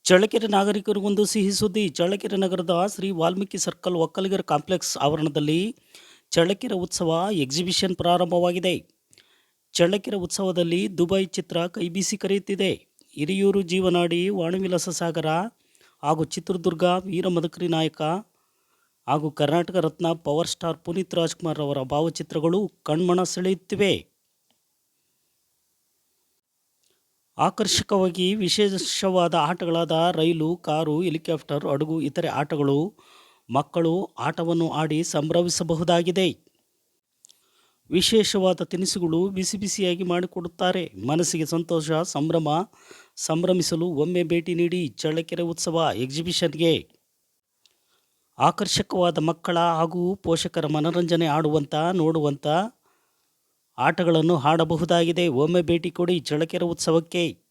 ಚಳ್ಳಕೆರೆ ನಾಗರಿಕರಿಗೊಂದು ಸಿಹಿ ಸುದ್ದಿ. ಚಳ್ಳಕೆರೆ ನಗರದ ಶ್ರೀ ವಾಲ್ಮೀಕಿ ಸರ್ಕಲ್ ಒಕ್ಕಲಿಗರ ಕಾಂಪ್ಲೆಕ್ಸ್ ಆವರಣದಲ್ಲಿ ಚಳ್ಳಕೆರೆ ಉತ್ಸವ ಎಕ್ಸಿಬಿಷನ್ ಪ್ರಾರಂಭವಾಗಿದೆ. ಚಳ್ಳಕೆರೆ ಉತ್ಸವದಲ್ಲಿ ದುಬೈ ಚಿತ್ರ ಕೈಬೀಸಿ ಕರೆಯುತ್ತಿದೆ. ಹಿರಿಯೂರು ಜೀವನಾಡಿ, ವಾಣಿವಿಲಾಸ ಸಾಗರ ಹಾಗೂ ಚಿತ್ರದುರ್ಗ ವೀರ ಮದಕರಿ ನಾಯಕ ಹಾಗೂ ಕರ್ನಾಟಕ ರತ್ನ ಪವರ್ ಸ್ಟಾರ್ ಪುನೀತ್ ರಾಜ್ಕುಮಾರ್ ಅವರ ಭಾವಚಿತ್ರಗಳು ಕಣ್ಮನ ಸೆಳೆಯುತ್ತಿವೆ. ಆಕರ್ಷಕವಾಗಿ ವಿಶೇಷವಾದ ಆಟಗಳಾದ ರೈಲು, ಕಾರು, ಹೆಲಿಕಾಪ್ಟರ್, ಹಡಗು ಇತರೆ ಆಟಗಳು ಮಕ್ಕಳು ಆಟವನ್ನು ಆಡಿ ಸಂಭ್ರಮಿಸಬಹುದಾಗಿದೆ. ವಿಶೇಷವಾದ ತಿನಿಸುಗಳು ಬಿಸಿ ಬಿಸಿಯಾಗಿ ಮಾಡಿಕೊಡುತ್ತಾರೆ. ಮನಸ್ಸಿಗೆ ಸಂತೋಷ, ಸಂಭ್ರಮಿಸಲು ಒಮ್ಮೆ ಭೇಟಿ ನೀಡಿ ಚಳ್ಳಕೆರೆ ಉತ್ಸವ ಎಕ್ಸಿಬಿಷನ್ಗೆ. ಆಕರ್ಷಕವಾದ ಮಕ್ಕಳ ಹಾಗೂ ಪೋಷಕರ ಮನರಂಜನೆ ಆಡುವಂಥ ನೋಡುವಂಥ ಆಟಗಳನ್ನು ಆಡಬಹುದಾಗಿದೆ. ಒಮ್ಮೆ ಭೇಟಿ ಕೊಡಿ ಚಳ್ಳಕೆರೆ ಉತ್ಸವಕ್ಕೆ.